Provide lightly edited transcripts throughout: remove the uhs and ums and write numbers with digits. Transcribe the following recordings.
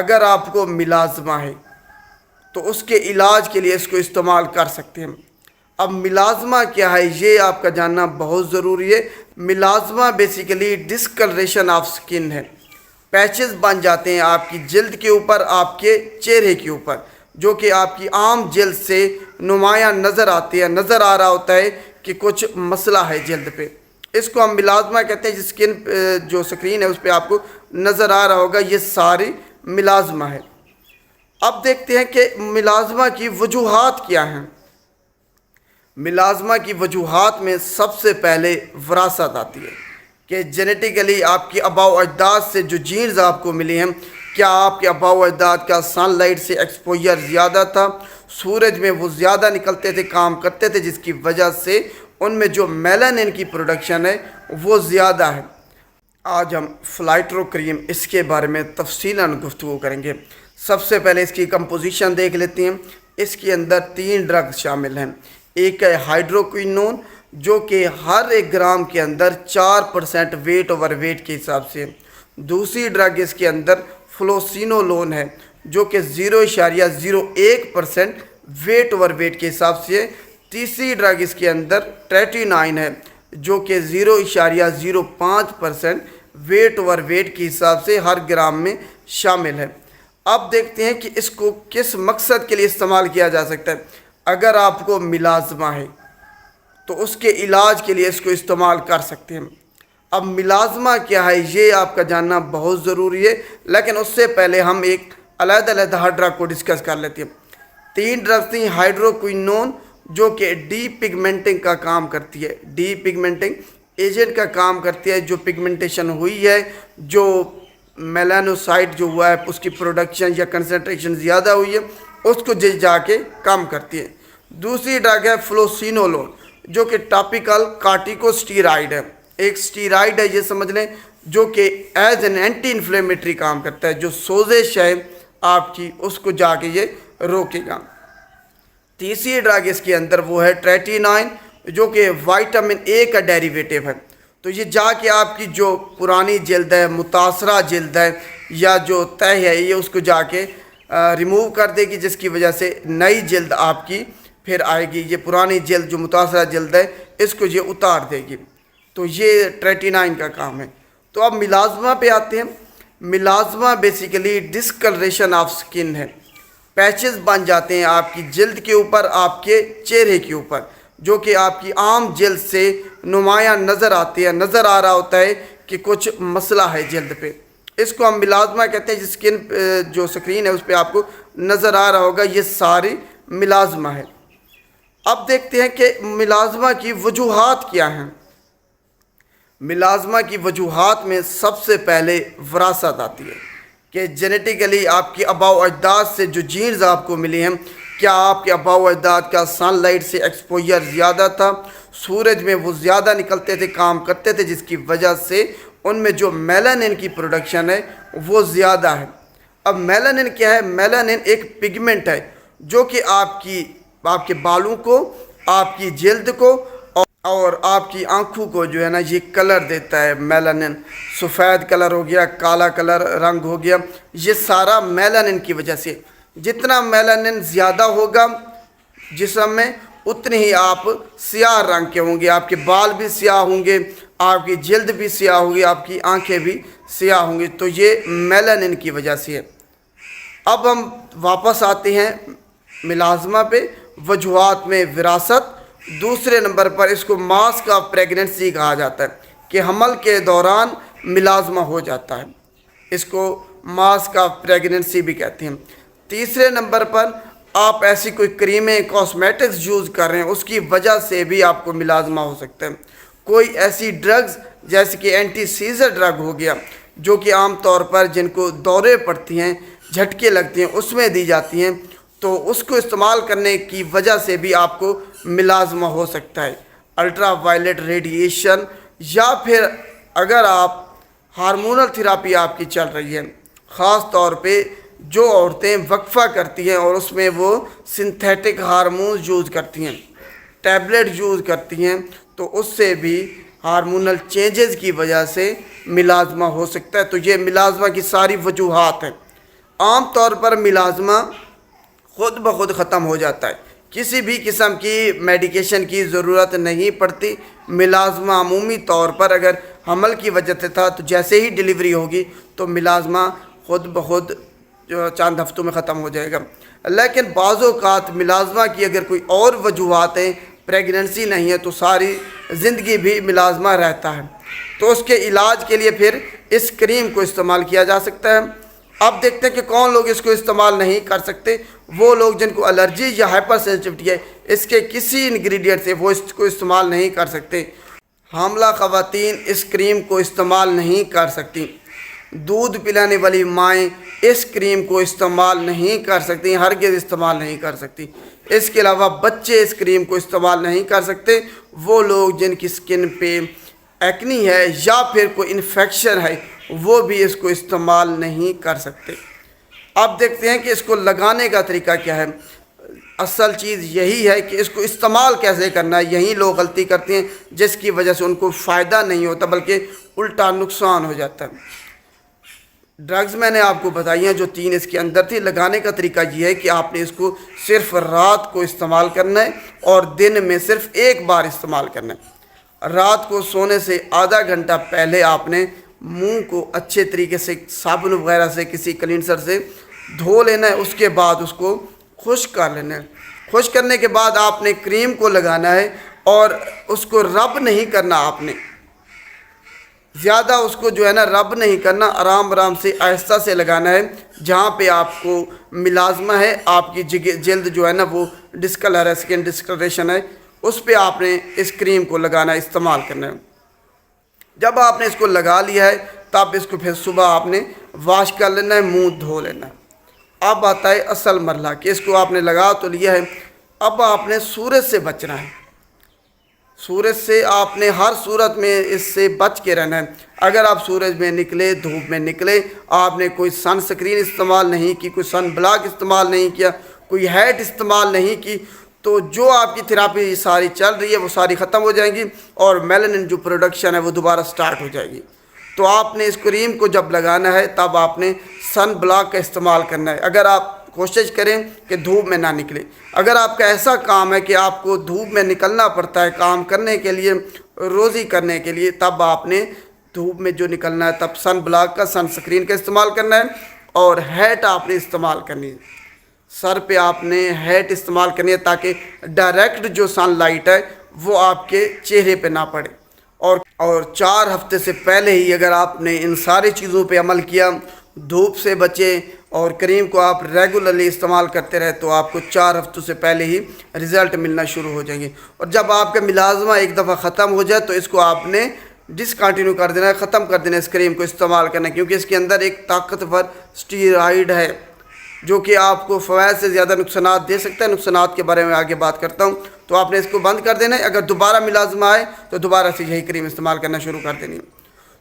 اگر آپ کو ملازمہ ہے تو اس کے علاج کے لیے اس کو استعمال کر سکتے ہیں۔ اب ملازمہ کیا ہے یہ آپ کا جاننا بہت ضروری ہے۔ ملازمہ بیسیکلی ڈسکلریشن آف سکن ہے، پیچز بن جاتے ہیں آپ کی جلد کے اوپر، آپ کے چہرے کے اوپر، جو کہ آپ کی عام جلد سے نمایاں نظر آتی ہے، نظر آ رہا ہوتا ہے کہ کچھ مسئلہ ہے جلد پہ، اس کو ہم ملازمہ کہتے ہیں۔ جس سکن جو سکرین ہے اس پہ آپ کو نظر آ رہا ہوگا، یہ ساری ملازمہ ہے۔ اب دیکھتے ہیں کہ ملازمہ کی وجوہات کیا ہیں۔ ملازمہ کی وجوہات میں سب سے پہلے وراثت آتی ہے کہ جینیٹیکلی آپ کی آباء و اجداد سے جو جینز آپ کو ملی ہیں، کیا آپ کے آباء و اجداد کا سن لائٹ سے ایکسپوجر زیادہ تھا، سورج میں وہ زیادہ نکلتے تھے، کام کرتے تھے، جس کی وجہ سے ان میں جو میلانن کی پروڈکشن ہے وہ زیادہ ہے۔ آج ہم فلائٹرو کریم اس کے بارے میں تفصیلاً گفتگو کریں گے۔ سب سے پہلے اس کی کمپوزیشن دیکھ لیتے ہیں۔ اس کے اندر 3 ڈرگز شامل ہیں۔ ایک ہے ہائیڈروکوئنون، جو کہ ہر 1 گرام کے اندر 4% ویٹ اوور ویٹ کے حساب سے ہے۔ دوسری ڈرگ اس کے اندر فلوسینولون ہے، جو کہ 0.01% ویٹ اوور ویٹ کے حساب سے ہے۔ تیسری ڈرگ اس کے اندر ٹریٹینائن ہے، جو کہ 0.05% ویٹ اوور ویٹ کے حساب سے ہر گرام میں شامل ہے۔ اب دیکھتے ہیں کہ اس کو کس مقصد کے لیے استعمال کیا جا سکتا ہے۔ اگر آپ کو ملازمہ ہے تو اس کے علاج کے لیے اس کو استعمال کر سکتے ہیں۔ اب ملازمہ کیا ہے یہ آپ کا جاننا بہت ضروری ہے، لیکن اس سے پہلے ہم ایک علیحدہ ہر ڈرگ کو ڈسکس کر لیتے ہیں۔ 3 ڈرگز تھیں۔ ہائیڈروکوئنون، جو کہ ڈی پگمنٹنگ کا کام کرتی ہے، ڈی پگمنٹنگ ایجنٹ کا کام کرتی ہے۔ جو پگمنٹیشن ہوئی ہے، جو میلانوسائٹ جو ہوا ہے اس کی پروڈکشن یا کنسنٹریشن زیادہ ہوئی ہے، اس کو جا کے کام کرتی ہے۔ دوسری ڈرگ ہے فلوسینولون، جو کہ ٹاپیکل کارٹیکوسٹیرائڈ ہے، ایک سٹیرائڈ ہے یہ سمجھ لیں، جو کہ ایز این اینٹی انفلیمیٹری کام کرتا ہے۔ جو سوزش ہے آپ کی اس کو جا کے یہ روکے گا۔ تیسری ڈرگ اس کے اندر وہ ہے ٹریٹینائن، جو کہ وائٹامن اے کا ڈیریویٹو ہے۔ تو یہ جا کے آپ کی جو پرانی جلد ہے، متاثرہ جلد ہے، یا جو تہ ہے، یہ اس کو جا کے ریموو کر دے گی، جس کی وجہ سے نئی جلد آپ کی پھر آئے گی۔ یہ پرانی جلد جو متاثرہ جلد ہے اس کو یہ اتار دے گی۔ تو یہ ٹریٹینائن کا کام ہے۔ تو اب ملازمہ پہ آتے ہیں۔ ملازمہ بیسیکلی ڈسکلریشن آف سکن ہے، پیچز بن جاتے ہیں آپ کی جلد کے اوپر، آپ کے چہرے کے اوپر، جو کہ آپ کی عام جلد سے نمایاں نظر آتی ہے، نظر آ رہا ہوتا ہے کہ کچھ مسئلہ ہے جلد پہ، اس کو ہم ملازمہ کہتے ہیں۔ جس سکن جو سکرین ہے اس پہ آپ کو نظر آ رہا ہوگا، یہ ساری ملازمہ ہے۔ اب دیکھتے ہیں کہ ملازمہ کی وجوہات کیا ہیں۔ ملازمہ کی وجوہات میں سب سے پہلے وراثت آتی ہے کہ جینیٹیکلی آپ کی آباء و اجداد سے جو جینز آپ کو ملی ہیں، کیا آپ کے آباء و اجداد کا سن لائٹ سے ایکسپوجر زیادہ تھا، سورج میں وہ زیادہ نکلتے تھے، کام کرتے تھے، جس کی وجہ سے ان میں جو میلانن کی پروڈکشن ہے وہ زیادہ ہے۔ اب میلانن کیا ہے؟ میلانن ایک پگمنٹ ہے جو کہ آپ کے بالوں کو، آپ کی جلد کو اور آپ کی آنکھوں کو جو ہے نا یہ کلر دیتا ہے۔ میلانن سفید کلر ہو گیا، کالا کلر رنگ ہو گیا، یہ سارا میلانن کی وجہ سے۔ جتنا میلانن زیادہ ہوگا جسم میں، اتنے ہی آپ سیاہ رنگ کے ہوں گے، آپ کے بال بھی سیاہ ہوں گے، آپ کی جلد بھی سیاہ ہوگی، آپ کی آنکھیں بھی سیاہ ہوں گی۔ تو یہ میلانن کی وجہ سے ہے۔ اب ہم واپس آتے ہیں ملازمہ پہ۔ وجوہات میں وراثت، دوسرے نمبر پر اس کو ماسک آف پریگننسی کہا جاتا ہے کہ حمل کے دوران ملازمہ ہو جاتا ہے، اس کو ماسک آف پریگننسی بھی کہتے ہیں۔ تیسرے نمبر پر آپ ایسی کوئی کریمیں، کاسمیٹکس یوز کر رہے ہیں، اس کی وجہ سے بھی آپ کو ملازمہ ہو سکتا ہے۔ کوئی ایسی ڈرگز جیسے کہ اینٹی سیزر ڈرگ ہو گیا، جو کہ عام طور پر جن کو دورے پڑتی ہیں، جھٹکے لگتے ہیں، اس میں دی جاتی ہیں، تو اس کو استعمال کرنے کی وجہ سے بھی آپ کو ملازمہ ہو سکتا ہے۔ الٹرا وائلٹ ریڈیشن، یا پھر اگر آپ ہارمونل تھراپی آپ کی چل رہی ہے، خاص طور پہ جو عورتیں وقفہ کرتی ہیں اور اس میں وہ سنتھیٹک ہارمونز یوز کرتی ہیں، ٹیبلٹ یوز کرتی ہیں، تو اس سے بھی ہارمونل چینجز کی وجہ سے ملازمہ ہو سکتا ہے۔ تو یہ ملازمہ کی ساری وجوہات ہیں۔ عام طور پر ملازمہ خود بخود ختم ہو جاتا ہے، کسی بھی قسم کی میڈیکیشن کی ضرورت نہیں پڑتی۔ ملازمہ عمومی طور پر اگر حمل کی وجہ سے تھا تو جیسے ہی ڈیلیوری ہوگی تو ملازمہ خود بخود جو چند ہفتوں میں ختم ہو جائے گا۔ لیکن بعض اوقات ملازمہ کی اگر کوئی اور وجوہات ہیں، پریگننسی نہیں ہے، تو ساری زندگی بھی ملازمہ رہتا ہے، تو اس کے علاج کے لیے پھر اس کریم کو استعمال کیا جا سکتا ہے۔ اب دیکھتے ہیں کہ کون لوگ اس کو استعمال نہیں کر سکتے۔ وہ لوگ جن کو الرجی یا ہائپر سینسٹیوٹی ہے، اس کے کسی انگریڈینٹ سے وہ اس کو استعمال نہیں کر سکتے۔ حاملہ خواتین اس کریم کو استعمال نہیں کر سکتی۔ دودھ پلانے والی مائیں اس کریم کو استعمال نہیں کر سکتی، ہرگز استعمال نہیں کر سکتی۔ اس کے علاوہ بچے اس کریم کو استعمال نہیں کر سکتے۔ وہ لوگ جن کی سکن پہ ایکنی ہے یا پھر کوئی انفیکشن ہے، وہ بھی اس کو استعمال نہیں کر سکتے۔ اب دیکھتے ہیں کہ اس کو لگانے کا طریقہ کیا ہے۔ اصل چیز یہی ہے کہ اس کو استعمال کیسے کرنا ہے، یہی لوگ غلطی کرتے ہیں جس کی وجہ سے ان کو فائدہ نہیں ہوتا بلکہ الٹا نقصان ہو جاتا ہے۔ ڈرگز میں نے آپ کو بتائی ہیں جو 3 اس کے اندر تھی۔ لگانے کا طریقہ یہ ہے کہ آپ نے اس کو صرف رات کو استعمال کرنا ہے اور دن میں صرف ایک بار استعمال کرنا ہے۔ رات کو سونے سے آدھا گھنٹہ پہلے آپ نے منہ کو اچھے طریقے سے صابن وغیرہ سے کسی کلینسر سے دھو لینا ہے، اس کے بعد اس کو خشک کر لینا ہے۔ خشک کرنے کے بعد آپ نے کریم کو لگانا ہے اور اس کو رب نہیں کرنا، آپ نے زیادہ اس کو جو ہے نا رب نہیں کرنا، آرام آرام سے آہستہ سے لگانا ہے۔ جہاں پہ آپ کو ملازمہ ہے، آپ کی جلد جو ہے نا وہ ڈسکلر ہے، سکن ڈسکلریشن ہے، اس پہ آپ نے اس کریم کو لگانا ہے، استعمال کرنا ہے۔ جب آپ نے اس کو لگا لیا ہے تب اس کو پھر صبح آپ نے واش کر لینا ہے، منہ دھو لینا ہے۔ اب آتا ہے اصل مرحلہ کہ اس کو آپ نے لگا تو لیا ہے، اب آپ نے سورج سے بچنا ہے۔ سورج سے آپ نے ہر صورت میں اس سے بچ کے رہنا ہے۔ اگر آپ سورج میں نکلے، دھوپ میں نکلے، آپ نے کوئی سن سکرین استعمال نہیں کی، کوئی سن بلاک استعمال نہیں کیا، کوئی ہیٹ استعمال نہیں کی، تو جو آپ کی تھراپی ساری چل رہی ہے وہ ساری ختم ہو جائیں گی اور میلانن جو پروڈکشن ہے وہ دوبارہ سٹارٹ ہو جائے گی۔ تو آپ نے اس کریم کو جب لگانا ہے تب آپ نے سن بلاک کا استعمال کرنا ہے۔ اگر آپ کوشش کریں کہ دھوپ میں نہ نکلے۔ اگر آپ کا ایسا کام ہے کہ آپ کو دھوپ میں نکلنا پڑتا ہے کام کرنے کے لیے، روزی کرنے کے لیے، تب آپ نے دھوپ میں جو نکلنا ہے تب سن بلاک کا، سن سکرین کا استعمال کرنا ہے اور ہیٹ آپ نے استعمال کرنی ہے۔ سر پہ آپ نے ہیٹ استعمال کرنی ہے تاکہ ڈائریکٹ جو سن لائٹ ہے وہ آپ کے چہرے پہ نہ پڑے۔ اور 4 ہفتے سے پہلے ہی اگر آپ نے ان ساری چیزوں پہ عمل کیا، دھوپ سے بچیں اور کریم کو آپ ریگولرلی استعمال کرتے رہے، تو آپ کو 4 ہفتوں سے پہلے ہی رزلٹ ملنا شروع ہو جائیں گے۔ اور جب آپ کا ملازمہ ایک دفعہ ختم ہو جائے تو اس کو آپ نے ڈسکنٹینیو کر دینا ہے، ختم کر دینا ہے اس کریم کو استعمال کرنا ہے، کیونکہ اس کے اندر ایک طاقتور اسٹیرائڈ ہے جو کہ آپ کو فوائد سے زیادہ نقصانات دے سکتا ہے۔ نقصانات کے بارے میں آگے بات کرتا ہوں۔ تو آپ نے اس کو بند کر دینا ہے۔ اگر دوبارہ ملازمہ آئے تو دوبارہ سے یہی کریم استعمال کرنا شروع کر دینی ہے۔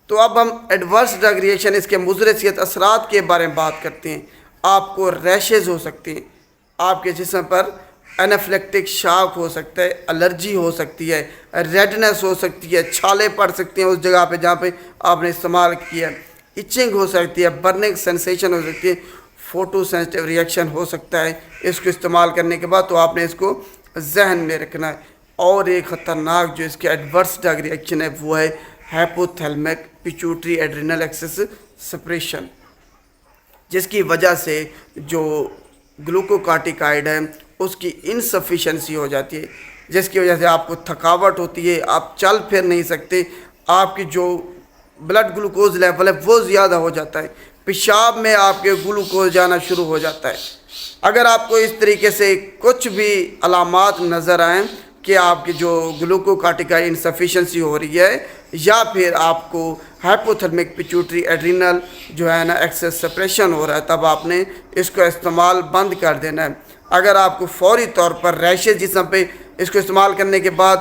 تو اب ہم ایڈورس ڈرگ ریئیکشن، اس کے مضر صحت اثرات کے بارے میں بات کرتے ہیں۔ آپ کو ریشز ہو سکتے ہیں، آپ کے جسم پر انافلیکٹک شاک ہو سکتا ہے، الرجی ہو سکتی ہے، ریڈنس ہو سکتی ہے، چھالے پڑ سکتے ہیں اس جگہ پہ جہاں پہ آپ نے استعمال کیا ہے، ایچنگ ہو سکتی ہے، برننگ سینسیشن ہو سکتی ہے، فوٹو سینسٹیو ریئیکشن ہو سکتا ہے اس کو استعمال کرنے کے بعد۔ تو آپ نے اس کو ذہن میں رکھنا ہے۔ اور ایک خطرناک جو اس کے ایڈورس ڈرگ ریئیکشن ہے وہ ہے ہائپوتھیلمک پیچوٹری ایڈرینل ایکسس سپریشن، جس کی وجہ سے جو گلوکوکارٹیکائڈ ہے اس کی انسفیشنسی ہو جاتی ہے، جس کی وجہ سے آپ کو تھکاوٹ ہوتی ہے، آپ چل پھر نہیں سکتے، آپ کی جو بلڈ گلوکوز لیول ہے وہ زیادہ ہو جاتا ہے، پیشاب میں آپ کے گلوکوز جانا شروع ہو جاتا ہے۔ اگر آپ کو اس طریقے سے کچھ بھی علامات نظر آئیں کہ آپ کی جو گلوکوکارٹیکائڈ انسفیشنسی ہو رہی ہے یا پھر آپ کو ہائپوتھرمک پیچوٹری ایڈرینل جو ہے نا ایکسس سپریشن ہو رہا ہے، تب آپ نے اس کا استعمال بند کر دینا ہے۔ اگر آپ کو فوری طور پر ریشز جسم پہ اس کو استعمال کرنے کے بعد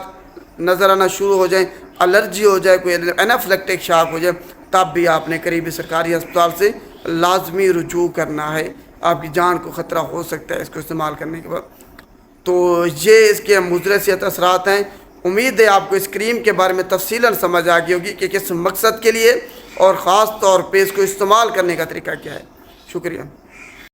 نظر آنا شروع ہو جائیں، الرجی ہو جائے، کوئی انافلیکٹک شاک ہو جائے، تب بھی آپ نے قریبی سرکاری ہسپتال سے لازمی رجوع کرنا ہے۔ آپ کی جان کو خطرہ ہو سکتا ہے اس کو استعمال کرنے کے بعد۔ تو یہ اس کے مضر صحت اثرات ہیں۔ امید ہے آپ کو اس کریم کے بارے میں تفصیلاً سمجھ آ گئی ہوگی کہ کس مقصد کے لیے اور خاص طور پہ اس کو استعمال کرنے کا طریقہ کیا ہے۔ شکریہ۔